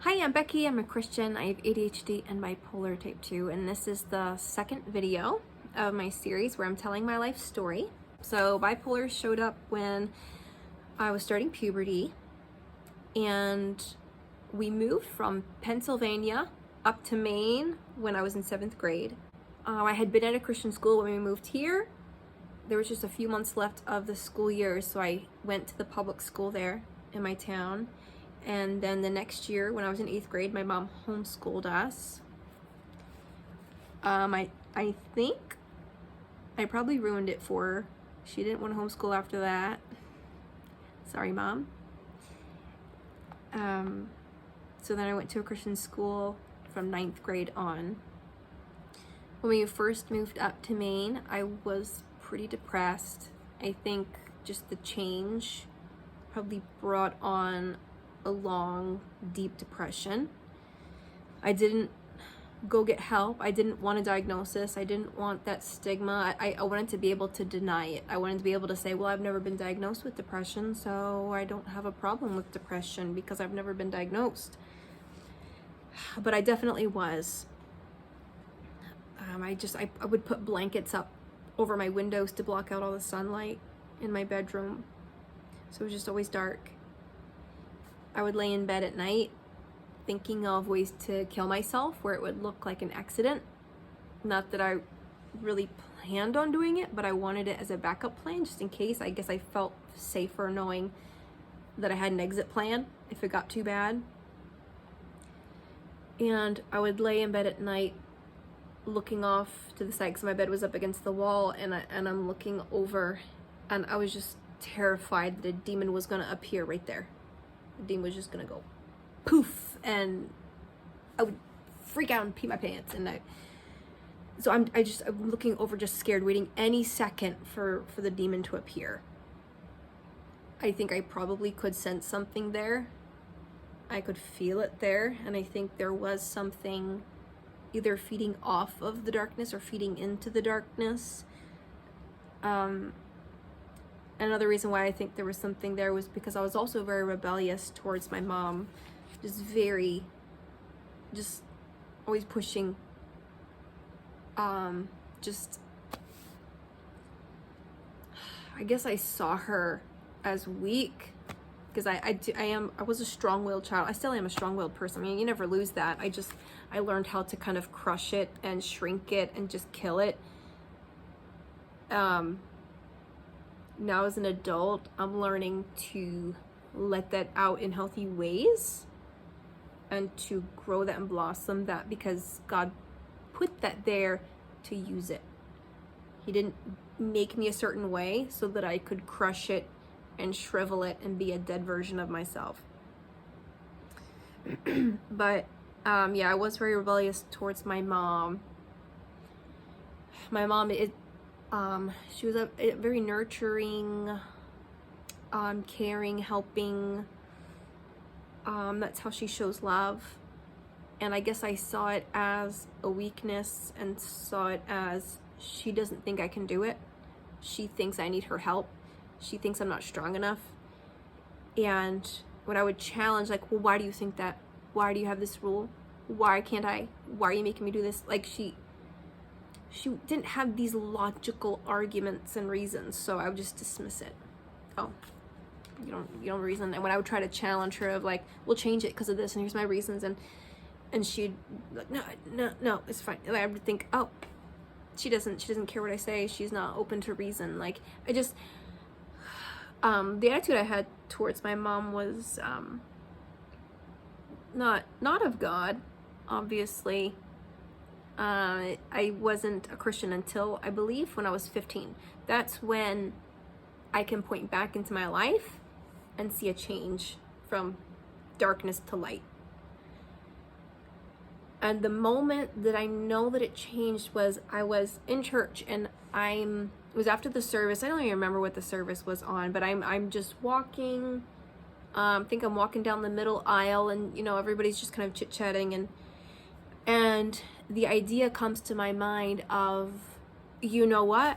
Hi, I'm Becky. I'm a Christian. I have ADHD and bipolar type 2, and this is the second video of my series where I'm telling my life story. So bipolar showed up when I was starting puberty, and we moved from Pennsylvania up to Maine when I was in 7th grade. I had been at a Christian school when we moved here. There was just a few months left of the school year, so I went to the public school there in my town. And then the next year, when I was in 8th grade, my mom homeschooled us. I think I probably ruined it for her. She didn't want to homeschool after that. Sorry, Mom. So then I went to a Christian school from 9th grade on. When we first moved up to Maine, I was pretty depressed. I think just the change probably brought on a long, deep depression. I didn't go get help. I didn't want a diagnosis. I didn't want that stigma. I wanted to be able to deny it. I wanted to be able to say, well, I've never been diagnosed with depression, so I don't have a problem with depression because I've never been diagnosed. But I definitely was. I would put blankets up over my windows to block out all the sunlight in my bedroom. So it was just always dark. I would lay in bed at night thinking of ways to kill myself where it would look like an accident. Not that I really planned on doing it, but I wanted it as a backup plan just in case. I guess I felt safer knowing that I had an exit plan if it got too bad. And I would lay in bed at night looking off to the side because my bed was up against the wall, and I'm looking over, and I was just terrified that a demon was going to appear right there. The demon was just gonna go poof, and I would freak out and pee my pants. And I'm looking over, just scared, waiting any second for the demon to appear. I think I probably could sense something there. I could feel it there, and I think there was something either feeding off of the darkness or feeding into the darkness. Another reason why I think there was something there was because I was also very rebellious towards my mom. Just always pushing. I guess I saw her as weak because I was a strong-willed child. I still am a strong-willed person. I mean, you never lose that. I learned how to kind of crush it and shrink it and just kill it. Now as an adult, I'm learning to let that out in healthy ways and to grow that and blossom that, because God put that there to use it. He didn't make me a certain way so that I could crush it and shrivel it and be a dead version of myself. But I was very rebellious towards my mom. My mom, she was a very nurturing, caring, helping. That's how she shows love. And I guess I saw it as a weakness and saw it as she doesn't think I can do it. She thinks I need her help. She thinks I'm not strong enough. And when I would challenge, like, well, why do you think that? Why do you have this rule? Why can't I? Why are you making me do this? Like, she didn't have these logical arguments and reasons, so I would just dismiss it. Oh, you don't reason. And when I would try to challenge her of like, we'll change it because of this, and here's my reasons, and she'd like, no, it's fine. And I would think, oh, she doesn't care what I say. She's not open to reason. Like, I just, the attitude I had towards my mom was not of God, obviously. I wasn't a Christian until, I believe, when I was 15. That's when I can point back into my life and see a change from darkness to light. And the moment that I know that it changed was I was in church, and it was after the service. I don't even remember what the service was on, but I'm just walking. I think I'm walking down the middle aisle, and everybody's just kind of chit-chatting, and the idea comes to my mind of, you know what?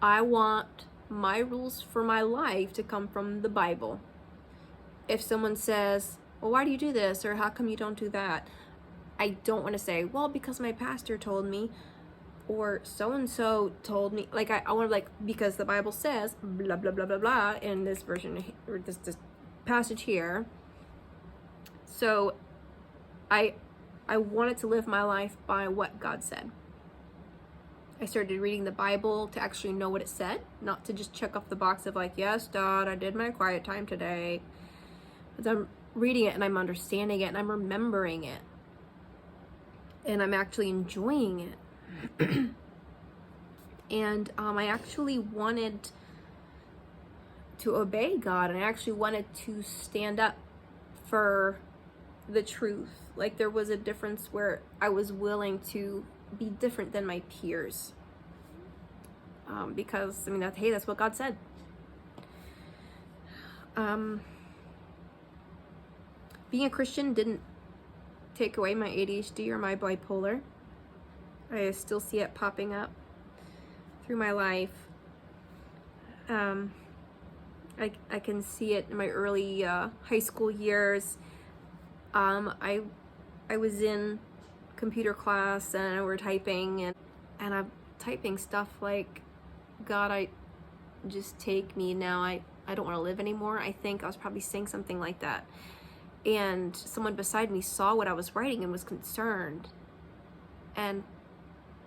I want my rules for my life to come from the Bible. If someone says, well, why do you do this? Or how come you don't do that? I don't want to say, well, because my pastor told me, or so-and-so told me. Like, I want to, like, because the Bible says, blah, blah, blah, blah, blah, in this version, or this passage here. So, I wanted to live my life by what God said. I started reading the Bible to actually know what it said, not to just check off the box of like, yes, God, I did my quiet time today. But I'm reading it and I'm understanding it and I'm remembering it. And I'm actually enjoying it. And I actually wanted to obey God, and I actually wanted to stand up for the truth. Like, there was a difference where I was willing to be different than my peers. Because, I mean, that's what God said. Being a Christian didn't take away my ADHD or my bipolar. I still see it popping up through my life. I can see it in my early high school years. I was in computer class and we were typing and I'm typing stuff like, God, I just take me now. I don't want to live anymore. I think I was probably saying something like that. And someone beside me saw what I was writing and was concerned and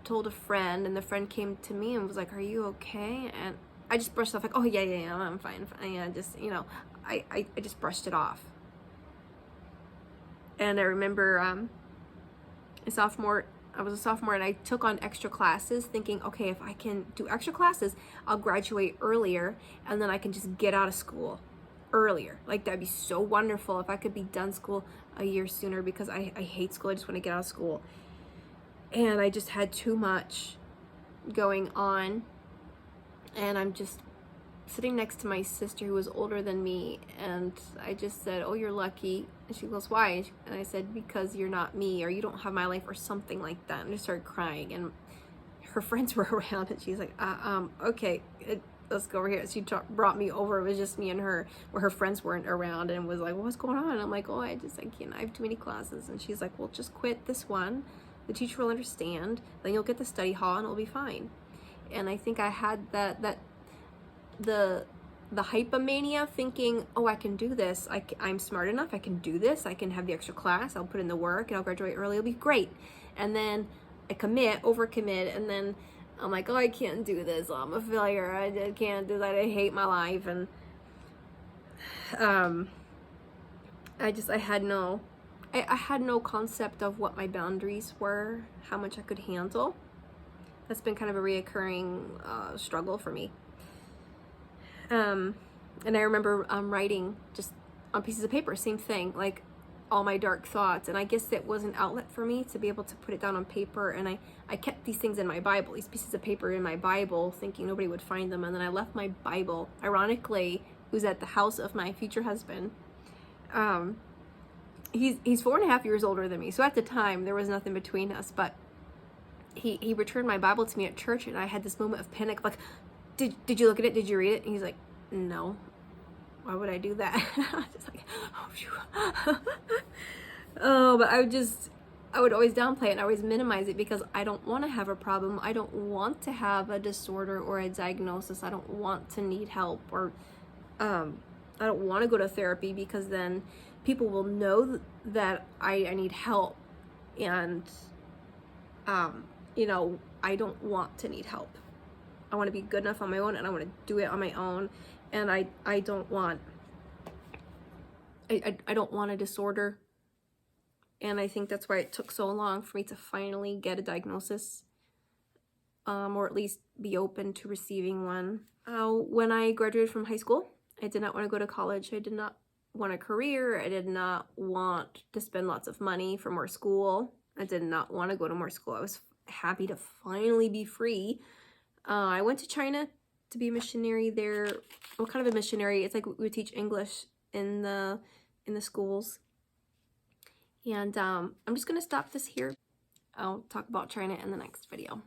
told a friend, and the friend came to me and was like, are you okay? And I just brushed off like, oh yeah, I'm fine. Yeah, just, you know, I just brushed it off. And I remember I was a sophomore and I took on extra classes thinking, okay, if I can do extra classes, I'll graduate earlier and then I can just get out of school earlier. Like, that'd be so wonderful if I could be done school a year sooner, because I hate school. I just want to get out of school. And I just had too much going on. And I'm just sitting next to my sister who was older than me, and I just said, oh, you're lucky. And she goes, why? And I said, because you're not me, or you don't have my life, or something like that. And I just started crying, and her friends were around, and she's like, okay, let's go over here. She brought me over. It was just me and her, where her friends weren't around, and was like, what's going on? And I'm like, oh, I can't, I have too many classes. And she's like, well, just quit this one. The teacher will understand. Then you'll get the study hall and it'll be fine. And I think I had the hypomania, thinking, oh, I can do this. I'm smart enough. I can do this. I can have the extra class. I'll put in the work and I'll graduate early. It'll be great. And then I overcommit. And then I'm like, oh, I can't do this. Oh, I'm a failure. I can't do that. I hate my life. And I had no concept of what my boundaries were, how much I could handle. That's been kind of a reoccurring struggle for me. And I remember writing just on pieces of paper, same thing, like all my dark thoughts. And I guess it was an outlet for me to be able to put it down on paper. And I kept these things in my Bible, these pieces of paper in my Bible, thinking nobody would find them. And then I left my Bible, ironically, it was at the house of my future husband. He's 4.5 years older than me. So at the time there was nothing between us, but he returned my Bible to me at church, and I had this moment of panic, like, did you look at it? Did you read it? And he's like, no. Why would I do that? I was just like, oh, phew. Oh, but I would always downplay it and I always minimize it, because I don't want to have a problem. I don't want to have a disorder or a diagnosis. I don't want to need help, or I don't want to go to therapy, because then people will know that I need help. And, you know, I don't want to need help. I want to be good enough on my own, and I want to do it on my own. And I don't want a disorder. And I think that's why it took so long for me to finally get a diagnosis, or at least be open to receiving one. When I graduated from high school, I did not want to go to college. I did not want a career. I did not want to spend lots of money for more school. I did not want to go to more school. I was happy to finally be free. I went to China to be a missionary there. What kind of a missionary? It's like we would teach English in the schools. And I'm just going to stop this here. I'll talk about China in the next video.